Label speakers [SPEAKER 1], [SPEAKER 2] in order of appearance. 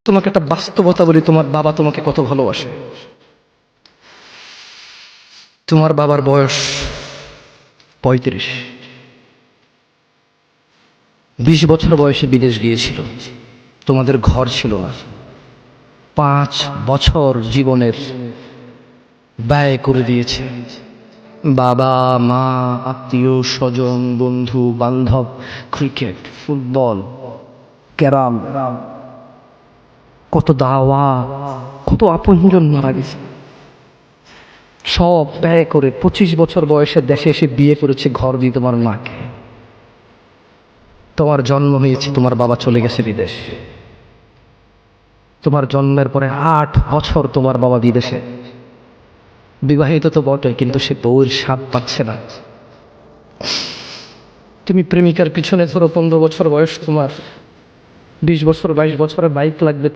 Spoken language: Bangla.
[SPEAKER 1] তোমাকে একটা বাস্তবতা বলি, তোমার বাবা তোমাকে কত ভালোবাসে। তোমার বাবার বয়স 35। 20 বছর বয়সে বিদেশ গিয়েছিল, তোমাদের ঘর ছিল না। 5 বছর জীবনের ব্যয় করে দিয়েছে। বাবা মা, আত্মীয় স্বজন, বন্ধু বান্ধব, ক্রিকেট, ফুটবল, ক্যারাম, কত দাওয়া, কত আপনজন মারা গেছে। সব ব্যয় করে 25 বছর বয়সে দেশে এসে বিয়ে করেছে, ঘর দিয়ে তোমার মাকে। তোমার জন্ম হয়েছে, তোমার বাবা চলে গেছে বিদেশ। তোমার জন্মের পরে 8 বছর তোমার বাবা বিদেশে। বিবাহিত তো বটে, কিন্তু সে বউয়ের স্বাদ পাচ্ছে না। তুমি প্রেমিকার পিছনে ধরো, 15 বছর বয়স তোমার, 20 বছর 22 বছরে বাইক লাগবে।